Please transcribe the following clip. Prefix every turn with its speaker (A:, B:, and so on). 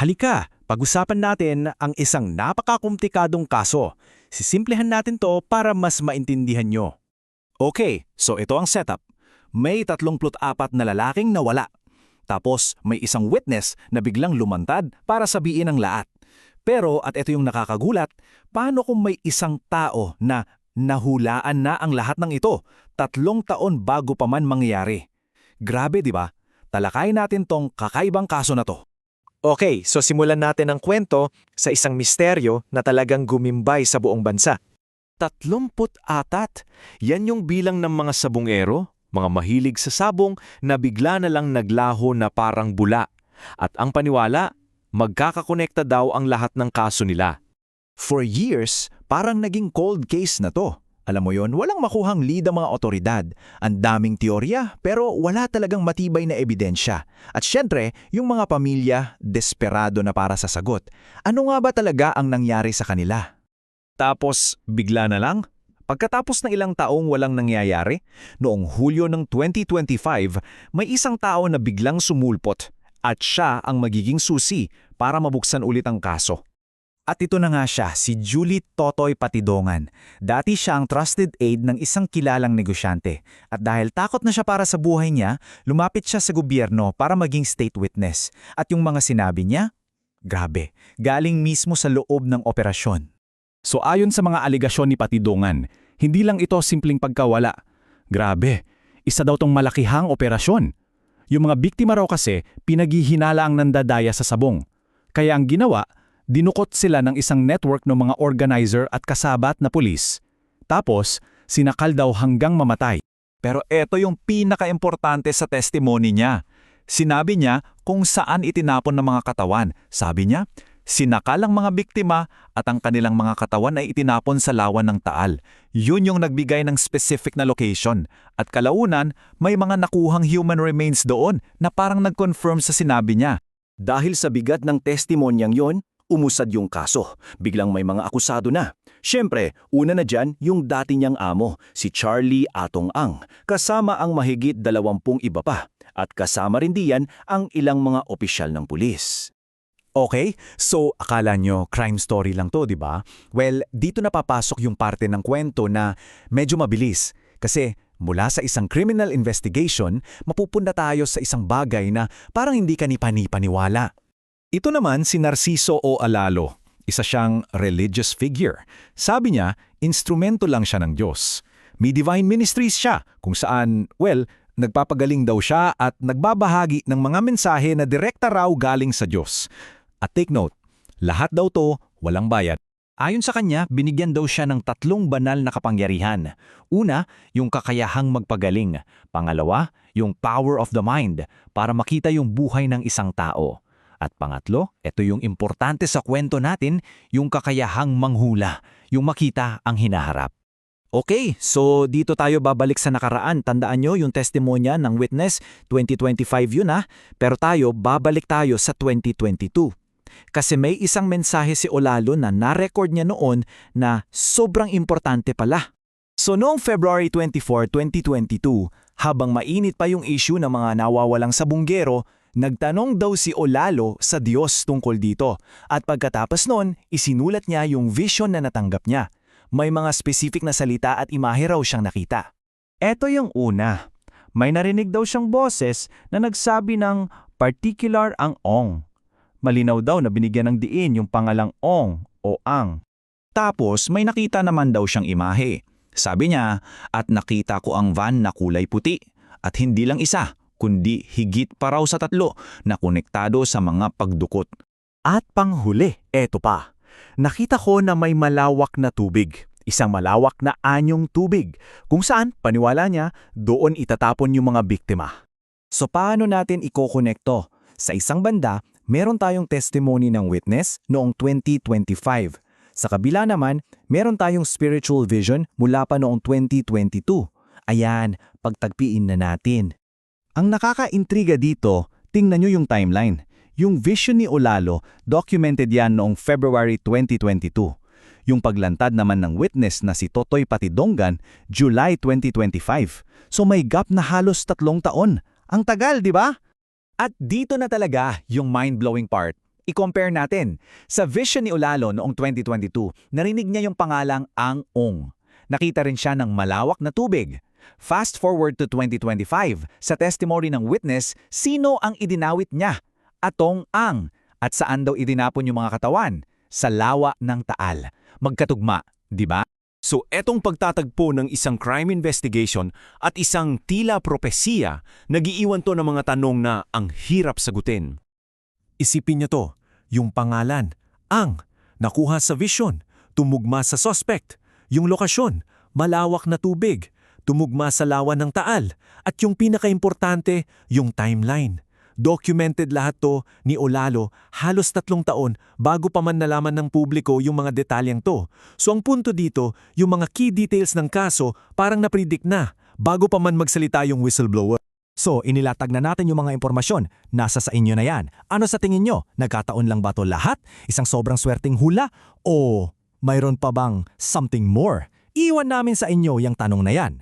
A: Halika, pag-usapan natin ang isang napakakomplikadong kaso. Sisimplehan natin to para mas maintindihan nyo. Okay, so ito ang setup. May 34 na lalaking nawala. Tapos may isang witness na biglang lumantad para sabihin ang lahat. Pero at ito yung nakakagulat, paano kung may isang tao na nahulaan na ang lahat ng ito 3 taon bago pa man mangyari? Grabe, di ba? Talakayin natin tong kakaibang kaso na to.
B: Okay, so simulan natin ang kwento sa isang misteryo na talagang gumimbay sa buong bansa. 34. Yan yung bilang ng mga sabongero, mga mahilig sa sabong na bigla na lang naglaho na parang bula. At ang paniwala, magkakakonekta daw ang lahat ng kaso nila.
A: For years, parang naging cold case na to. Alam mo yon, walang makuhang lead ang mga otoridad. Ang daming teorya, pero wala talagang matibay na ebidensya. At syempre, yung mga pamilya, desperado na para sa sagot. Ano nga ba talaga ang nangyari sa kanila? Tapos, bigla na lang? Pagkatapos ng ilang taong walang nangyayari, noong Hulyo ng 2025, may isang tao na biglang sumulpot. At siya ang magiging susi para mabuksan ulit ang kaso. At ito na nga siya, si Julie Totoy Patidongan. Dati siya ang trusted aide ng isang kilalang negosyante. At dahil takot na siya para sa buhay niya, lumapit siya sa gobyerno para maging state witness. At yung mga sinabi niya, grabe, galing mismo sa loob ng operasyon. So ayon sa mga aligasyon ni Patidongan, hindi lang ito simpleng pagkawala. Grabe, isa daw tong malakihang operasyon. Yung mga biktima raw kasi, pinaghihinala ang nandadaya sa sabong. Kaya ang ginawa, dinukot sila ng isang network ng mga organizer at kasabat na pulis. Tapos, sinakal daw hanggang mamatay. Pero eto yung pinaka-importante sa testimony niya. Sinabi niya kung saan itinapon ng mga katawan. Sabi niya, sinakal ang mga biktima at ang kanilang mga katawan ay itinapon sa lawan ng Taal. Yun yung nagbigay ng specific na location. At kalaunan, may mga nakuhang human remains doon na parang nag-confirm sa sinabi niya. Dahil sa bigat ng testimonyang yon, umusad yung kaso. Biglang may mga akusado na. Siyempre, una na dyan yung dati niyang amo, si Charlie Atong Ang, kasama ang mahigit 20 iba pa. At kasama rin diyan ang ilang mga opisyal ng pulis. Okay, so akala nyo crime story lang to, di ba? Well, dito na papasok yung parte ng kwento na medyo mabilis. Kasi mula sa isang criminal investigation, mapupunta tayo sa isang bagay na parang hindi ka ni panipaniwala. Ito naman si Narciso o Alalo, isa siyang religious figure. Sabi niya, instrumento lang siya ng Diyos. May divine ministries siya kung saan, well, nagpapagaling daw siya at nagbabahagi ng mga mensahe na direkta raw galing sa Diyos. At take note, lahat daw to walang bayad. Ayon sa kanya, binigyan daw siya ng 3 banal na kapangyarihan. Una, yung kakayahang magpagaling. Pangalawa, yung power of the mind para makita yung buhay ng isang tao. At pangatlo, ito yung importante sa kwento natin, yung kakayahang manghula, yung makita ang hinaharap. Okay, so dito tayo babalik sa nakaraan. Tandaan nyo yung testimonya ng witness, 2025 yun pero babalik tayo sa 2022. Kasi may isang mensahe si Olalo na na-record niya noon na sobrang importante pala. So noong February 24, 2022, habang mainit pa yung issue ng mga nawawalang sabonggero, nagtanong daw si Olalo sa Diyos tungkol dito at pagkatapos nun, isinulat niya yung vision na natanggap niya. May mga specific na salita at imahe raw siyang nakita. Eto yung una. May narinig daw siyang boses na nagsabi ng particular ang Ong. Malinaw daw na binigyan ng diin yung pangalang Ong o Ang. Tapos may nakita naman daw siyang imahe. Sabi niya, at nakita ko ang van na kulay puti at hindi lang isa, kundi higit pa raw sa 3 na konektado sa mga pagdukot. At panghuli, eto pa. Nakita ko na may malawak na tubig, isang malawak na anyong tubig, kung saan, paniwala niya, doon itatapon yung mga biktima. So paano natin ikokonekto? Sa isang banda, meron tayong testimony ng witness noong 2025. Sa kabila naman, meron tayong spiritual vision mula pa noong 2022. Ayan, pagtagpiin na natin. Ang nakaka-intriga dito, tingnan nyo yung timeline. Yung vision ni Olalo, documented yan noong February 2022. Yung paglantad naman ng witness na si Totoy Patidongan, July 2025. So may gap na halos 3 taon. Ang tagal, di ba? At dito na talaga yung mind-blowing part. I-compare natin. Sa vision ni Olalo noong 2022, narinig niya yung pangalang Ang Ong. Nakita rin siya ng malawak na tubig. Fast forward to 2025, sa testimony ng witness, sino ang idinawit niya? Atong Ang. At saan daw idinapon yung mga katawan? Sa lawa ng Taal. Magkatugma, di ba?
B: So etong pagtatagpo ng isang crime investigation at isang tila propesiya, nagiiwan to ng mga tanong na ang hirap sagutin. Isipin niyo to, yung pangalan, Ang, nakuha sa vision, tumugma sa suspect, yung lokasyon, malawak na tubig, tumugma sa lawa ng Taal, at yung pinakaimportante, yung timeline. Documented lahat to ni Olalo halos 3 taon bago pa man nalaman ng publiko yung mga detalyeng to. So ang punto dito, yung mga key details ng kaso parang napredict na bago pa man magsalita yung whistleblower.
C: So, inilatag na natin yung mga impormasyon. Nasa sa inyo na yan. Ano sa tingin nyo? Nagkataon lang ba to lahat? Isang sobrang swerteng hula? O mayroon pa bang something more? Iwan namin sa inyo yung tanong na yan.